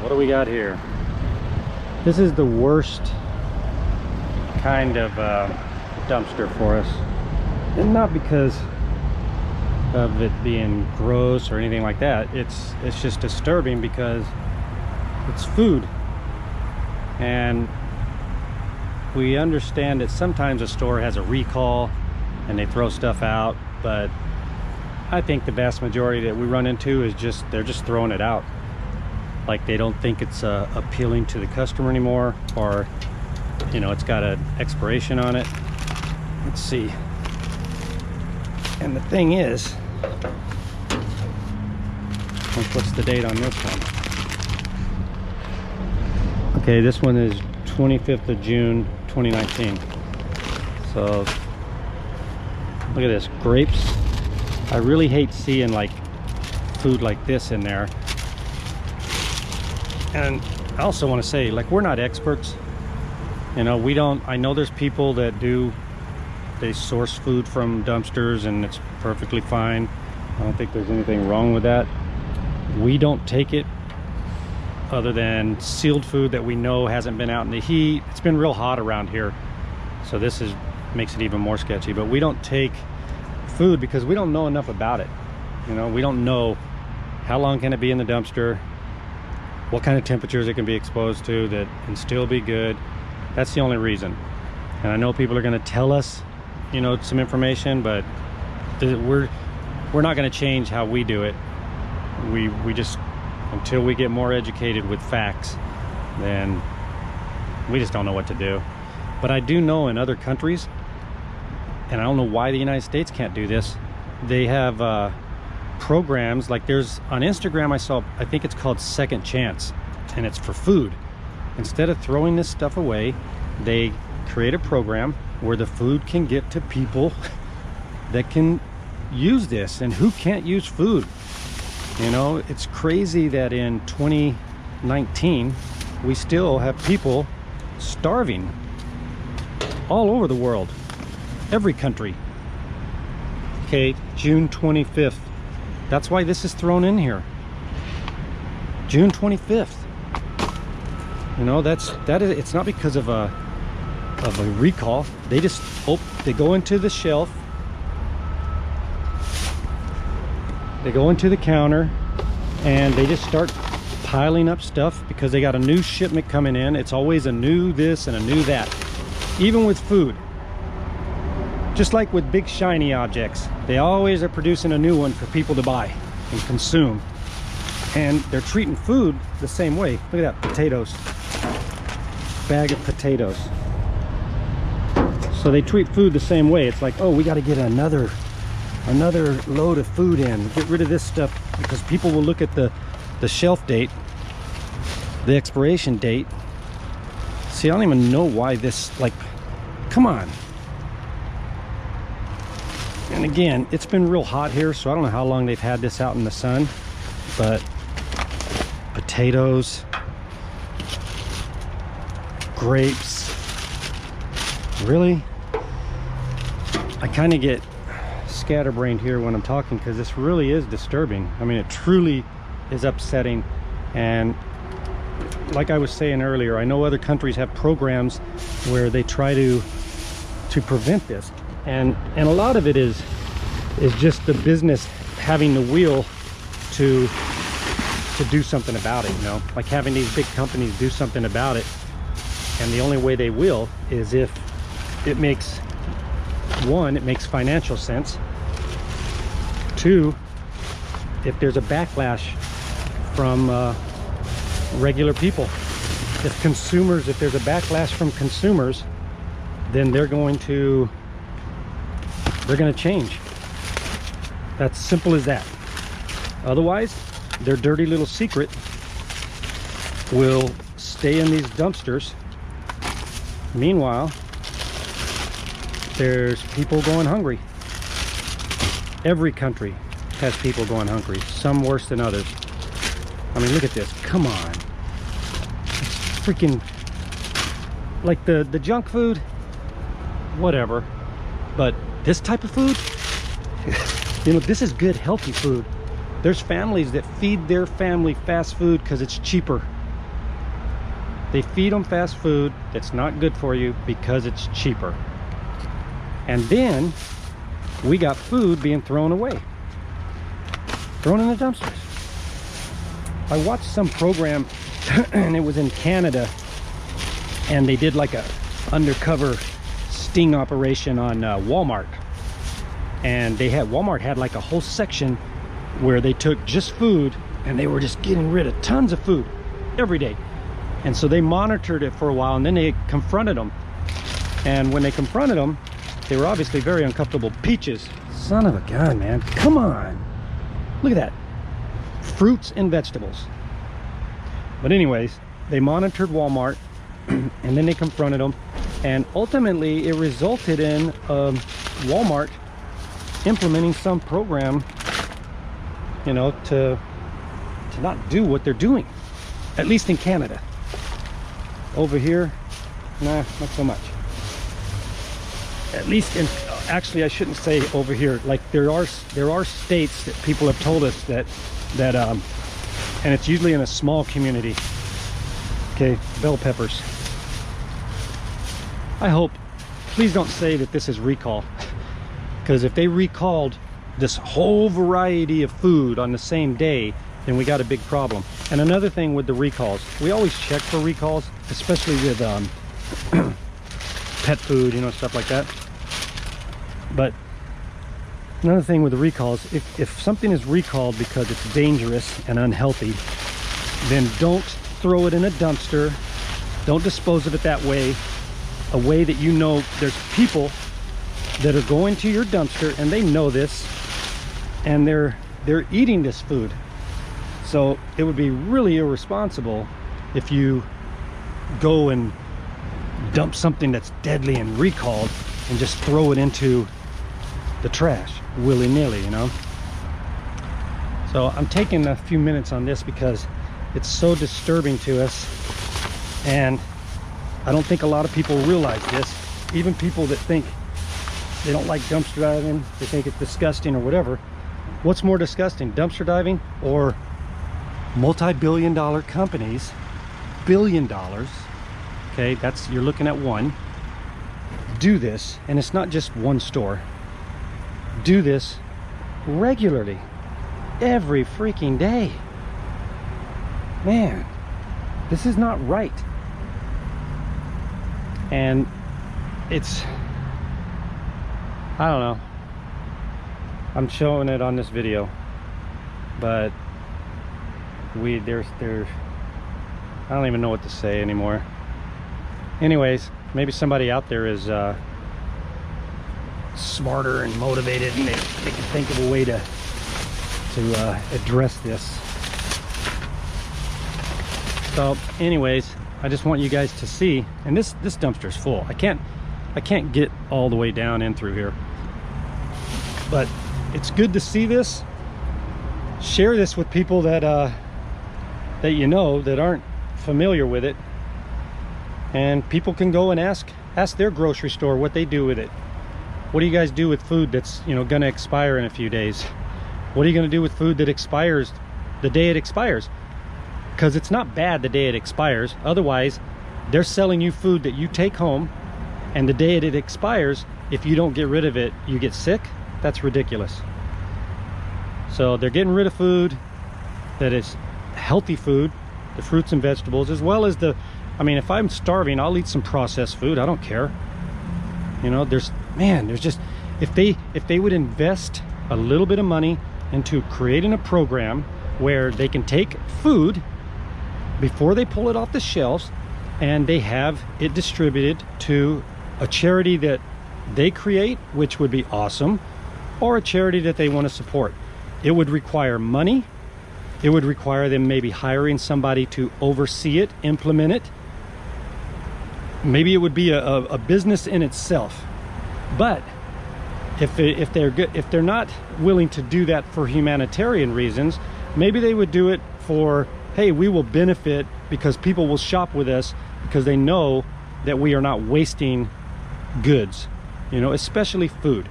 what do we got here? This is the worst kind of dumpster for us, and not because of it being gross or anything like that. It's just disturbing because it's food, and we understand that sometimes a store has a recall and they throw stuff out, but I think the vast majority that we run into is just they're just throwing it out, like they don't think it's appealing to the customer anymore, or you know, it's got an expiration on it. Let's see. And the thing is, what's the date on this one? Okay, this one is 25th of June 2019. So look at this, grapes. I really hate seeing like food like this in there. And I also want to say, like, we're not experts, you know. We don't, I know there's people that do, they source food from dumpsters and it's perfectly fine. I don't think there's anything wrong with that. We don't take it other than sealed food that we know hasn't been out in the heat. It's been real hot around here, so this makes it even more sketchy. But we don't take food because we don't know enough about it. You know, we don't know how long can it be in the dumpster, what kind of temperatures it can be exposed to that can still be good. That's the only reason. And I know people are going to tell us, you know, some information, but we're not going to change how we do it. We just, until we get more educated with facts, then we just don't know what to do. But I do know in other countries, and I don't know why the United States can't do this, they have programs, like there's on Instagram, I saw, I think it's called Second Chance, and it's for food. Instead of throwing this stuff away, they create a program where the food can get to people that can use this. And who can't use food? You know, it's crazy that in 2019 we still have people starving all over the world, every country. Okay, June 25th. That's why this is thrown in here. June 25th. You know, it's not because of a recall. They just they go into the shelf, they go into the counter, and they just start piling up stuff because they got a new shipment coming in. It's always a new this and a new that. Even with food, just like with big shiny objects, they always are producing a new one for people to buy and consume. And they're treating food the same way. Look at that, potatoes. Bag of potatoes. So they treat food the same way. It's like, oh, we got to get another load of food in, get rid of this stuff, because people will look at the shelf date, the expiration date. See, I don't even know why this, like, come on. And again, it's been real hot here, so I don't know how long they've had this out in the sun, but potatoes, grapes, really? I kind of get scatterbrained here when I'm talking because this really is disturbing. I mean, it truly is upsetting. And like I was saying earlier, I know other countries have programs where they try to prevent this, and a lot of it is just the business having the will to do something about it, you know, like having these big companies do something about it. And the only way they will is if it makes, one, it makes financial sense. Two, if there's a backlash from regular people. If there's a backlash from consumers, then they're going to change. That's simple as that. Otherwise, their dirty little secret will stay in these dumpsters. Meanwhile, there's people going hungry. Every country has people going hungry, some worse than others. I mean, look at this. Come on. It's freaking, like the junk food, whatever. But this type of food, you know, this is good, healthy food. There's families that feed their family fast food because it's cheaper. They feed them fast food that's not good for you because it's cheaper. And then we got food being thrown away, thrown in the dumpsters. I watched some program and it was in Canada, and they did like a undercover sting operation on Walmart. And Walmart had like a whole section where they took just food, and they were just getting rid of tons of food every day. And so they monitored it for a while, and then they confronted them. And when they confronted them, they were obviously very uncomfortable. Peaches, son of a gun, man, come on, look at that. Fruits and vegetables. But anyways, they monitored Walmart, and then they confronted them, and ultimately it resulted in Walmart implementing some program, you know, to not do what they're doing, at least in Canada. Over here, nah, not so much. At least in, actually I shouldn't say over here, like there are states that people have told us that and it's usually in a small community. Okay, bell peppers. I hope, please don't say that this is recall, because if they recalled this whole variety of food on the same day, then we got a big problem. And another thing with the recalls, we always check for recalls, especially with pet food, you know, stuff like that. But another thing with the recalls, if something is recalled because it's dangerous and unhealthy, then don't throw it in a dumpster. Don't dispose of it that way, a way that you know there's people that are going to your dumpster and they know this, and they're eating this food. So it would be really irresponsible if you go and dump something that's deadly and recalled and just throw it into the trash willy-nilly, you know. So I'm taking a few minutes on this because it's so disturbing to us, and I don't think a lot of people realize this. Even people that think they don't like dumpster diving, they think it's disgusting or whatever. What's more disgusting, dumpster diving or multi-billion-dollar companies, $1 billion, okay, that's, you're looking at one, do this, and it's not just one store, do this regularly, every freaking day. Man, this is not right. And it's, I don't know, I'm showing it on this video, but there's I don't even know what to say anymore. Anyways, maybe somebody out there is smarter and motivated, and they can think of a way to address this. So anyways, I just want you guys to see, and this dumpster is full. I can't get all the way down in through here, but it's good to see this. Share this with people that you know that aren't familiar with it, and people can go and ask their grocery store what they do with it. What do you guys do with food that's, you know, gonna expire in a few days? What are you gonna do with food that expires the day it expires? Because it's not bad the day it expires. Otherwise, they're selling you food that you take home, and the day it expires, if you don't get rid of it, you get sick. That's ridiculous. So they're getting rid of food that is healthy food, the fruits and vegetables, as well as the, I mean, if I'm starving, I'll eat some processed food. I don't care. You know, there's just, if they would invest a little bit of money into creating a program where they can take food before they pull it off the shelves, and they have it distributed to a charity that they create, which would be awesome, or a charity that they want to support. It would require money. It would require them maybe hiring somebody to oversee it, implement it. Maybe it would be a business in itself. But if they're not willing to do that for humanitarian reasons, maybe they would do it for, hey, we will benefit because people will shop with us because they know that we are not wasting goods, you know, especially food.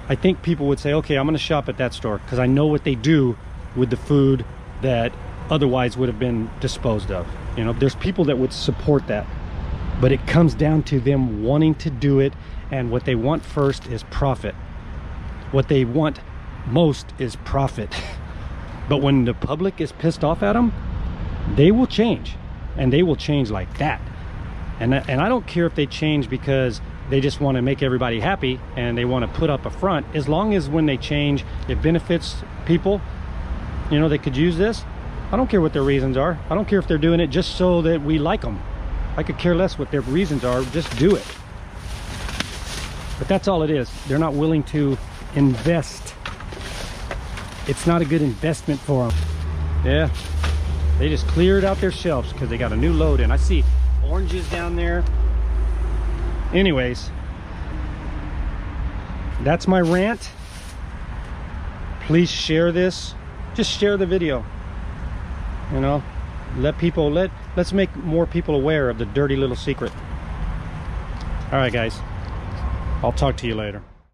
I think people would say, okay, I'm going to shop at that store because I know what they do with the food that otherwise would have been disposed of. You know, there's people that would support that, but it comes down to them wanting to do it, and what they want first is profit. What they want most is profit. But when the public is pissed off at them, they will change, and they will change like that. And I don't care if they change because they just want to make everybody happy and they want to put up a front. As long as when they change, it benefits people, you know, they could use this. I don't care what their reasons are. I don't care if they're doing it just so that we like them. I could care less what their reasons are, just do it. But that's all it is. They're not willing to invest. It's not a good investment for them. Yeah, they just cleared out their shelves because they got a new load in. I see oranges down there. Anyways, that's my rant. Please share this. Just share the video. You know, let's make more people aware of the dirty little secret. All right, guys, I'll talk to you later.